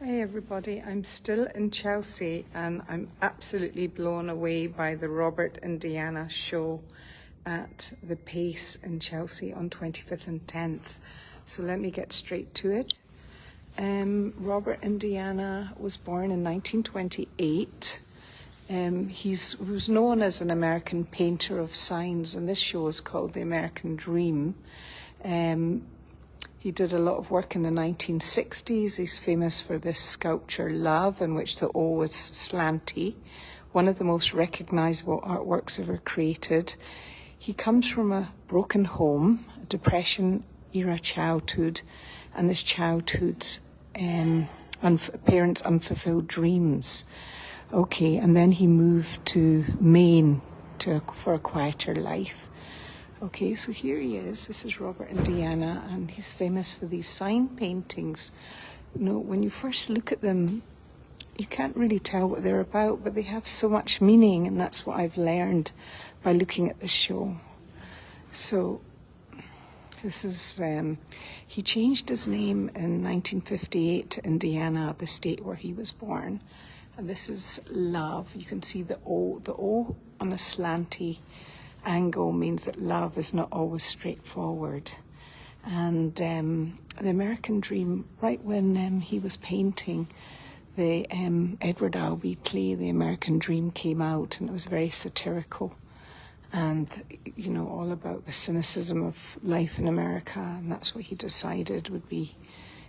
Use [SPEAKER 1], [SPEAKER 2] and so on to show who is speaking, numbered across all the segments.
[SPEAKER 1] Hey everybody, I'm still in Chelsea and I'm absolutely blown away by the Robert and Diana show at the Pace in Chelsea on 25th and 10th. So let me get straight to it. Robert and Diana was born in 1928. He was known as an American painter of signs, and this show is called The American Dream. He did a lot of work in the 1960s. He's famous for this sculpture, Love, in which the O was slanty, one of the most recognisable artworks ever created. He comes from a broken home, a Depression-era childhood, and his childhood's parents' unfulfilled dreams. Okay, and then he moved to Maine for a quieter life. Okay, so here he is. This is Robert and Diana, and he's famous for these sign paintings. You know, when you first look at them, you can't really tell what they're about, but they have so much meaning, and that's what I've learned by looking at this show. So, this is, he changed his name in 1958 to Indiana, the state where he was born. And this is Love. You can see the O on a slanty angle means that love is not always straightforward. And the American Dream, right when he was painting, the Edward Albee play, The American Dream, came out, and it was very satirical and, you know, all about the cynicism of life in America, and that's what he decided would be,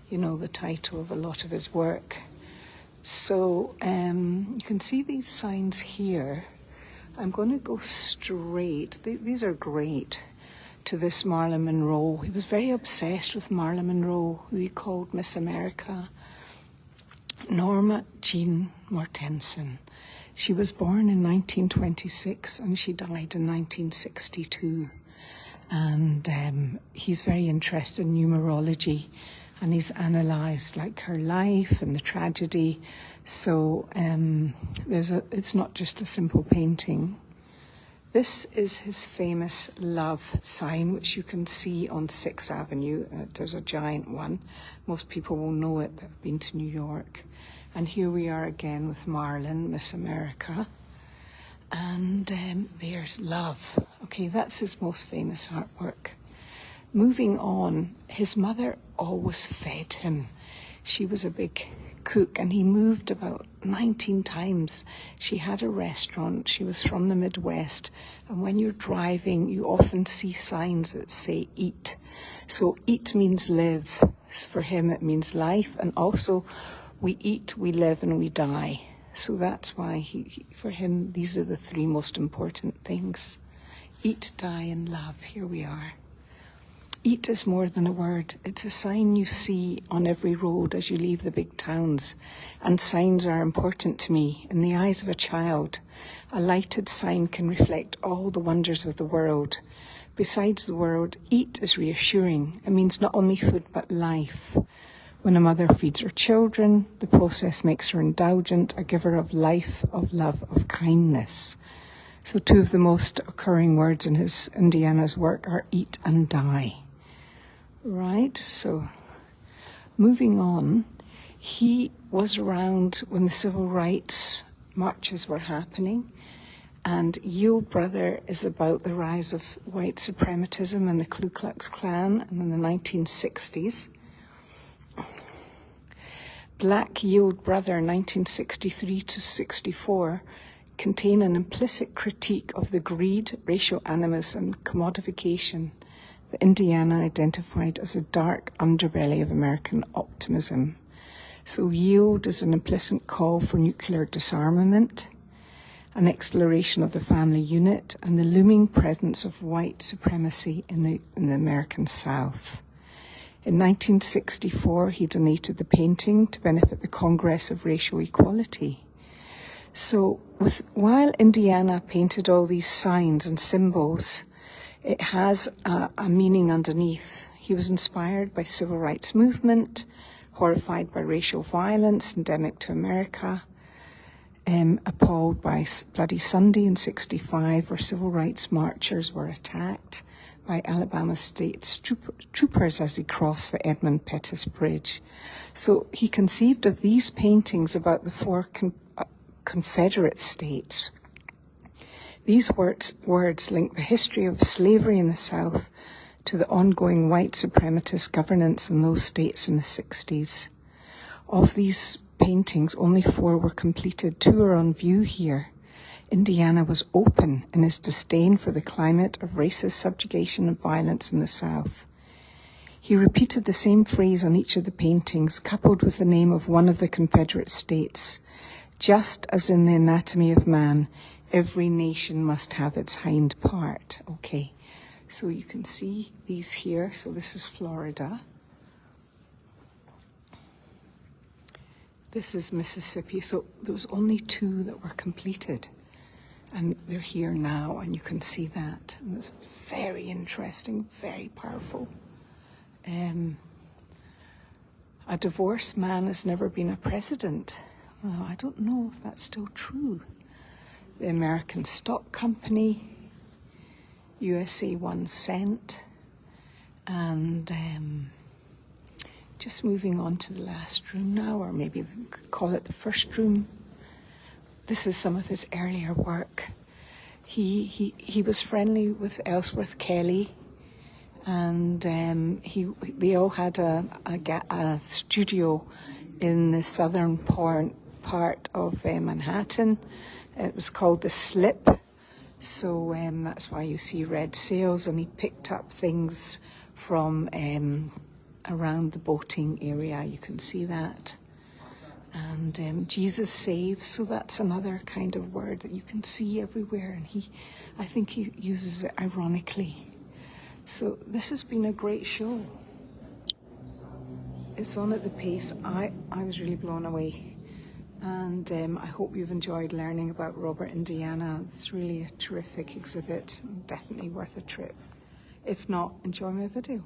[SPEAKER 1] you know, the title of a lot of his work. So you can see these signs here. I'm going to go straight, these are great, to this Marilyn Monroe. He was very obsessed with Marilyn Monroe, who he called Miss America, Norma Jean Mortensen. She was born in 1926 and she died in 1962. And he's very interested in numerology, and he's analysed like her life and the tragedy. So it's not just a simple painting. This is his famous Love sign, which you can see on 6th Avenue. There's a giant one. Most people will know it that have been to New York. And here we are again with Marilyn, Miss America. And there's Love. Okay, that's his most famous artwork. Moving on, his mother always fed him. She was a big cook, and he moved about 19 times. She had a restaurant. She was from the Midwest, and when you're driving, you often see signs that say eat. So eat means live. For him, it means life, and also we eat, we live, and we die. So that's why for him, these are the three most important things. Eat, die, and love. Here we are. Eat is more than a word. It's a sign you see on every road as you leave the big towns. And signs are important to me. In the eyes of a child, a lighted sign can reflect all the wonders of the world. Besides the word, eat is reassuring. It means not only food, but life. When a mother feeds her children, the process makes her indulgent, a giver of life, of love, of kindness. So two of the most occurring words in his Indiana's work are eat and die. Right, so moving on, he was around when the civil rights marches were happening, and Yo Brother is about the rise of white supremacism and the Ku Klux Klan in the 1960s. Black Yo Brother 1963 to 64 contain an implicit critique of the greed, racial animus and commodification that Indiana identified as a dark underbelly of American optimism. So yield is an implicit call for nuclear disarmament, an exploration of the family unit, and the looming presence of white supremacy in the American South. In 1964, he donated the painting to benefit the Congress of Racial Equality. So while Indiana painted all these signs and symbols, it has a meaning underneath. He was inspired by civil rights movement, horrified by racial violence endemic to America, appalled by Bloody Sunday in '65, where civil rights marchers were attacked. by Alabama State troopers as he crossed the Edmund Pettus Bridge. So he conceived of these paintings about the four Confederate states. These words link the history of slavery in the South to the ongoing white suprematist governance in those states in the 60s. Of these paintings, only 4 were completed. 2 are on view here. Indiana was open in his disdain for the climate of racist subjugation and violence in the South. He repeated the same phrase on each of the paintings, coupled with the name of one of the Confederate states. Just as in the anatomy of man, every nation must have its hind part. Okay, so you can see these here. So this is Florida. This is Mississippi. So there was only 2 that were completed. And they're here now, and you can see that. And it's very interesting, very powerful. A divorced man has never been a president. Well, I don't know if that's still true. The American Stock Company, USA 1 cent, and just moving on to the last room now, or maybe we could call it the first room. This is some of his earlier work. He was friendly with Ellsworth Kelly, and they all had a studio in the southern part of Manhattan. It was called the Slip, so that's why you see red sails. And he picked up things from around the boating area. You can see that. And Jesus saves, so that's another kind of word that you can see everywhere, and I think he uses it ironically. So this has been a great show. It's on at the pace. I was really blown away, and I hope you've enjoyed learning about Robert Indiana. It's really a terrific exhibit, definitely worth a trip. If not, enjoy my video.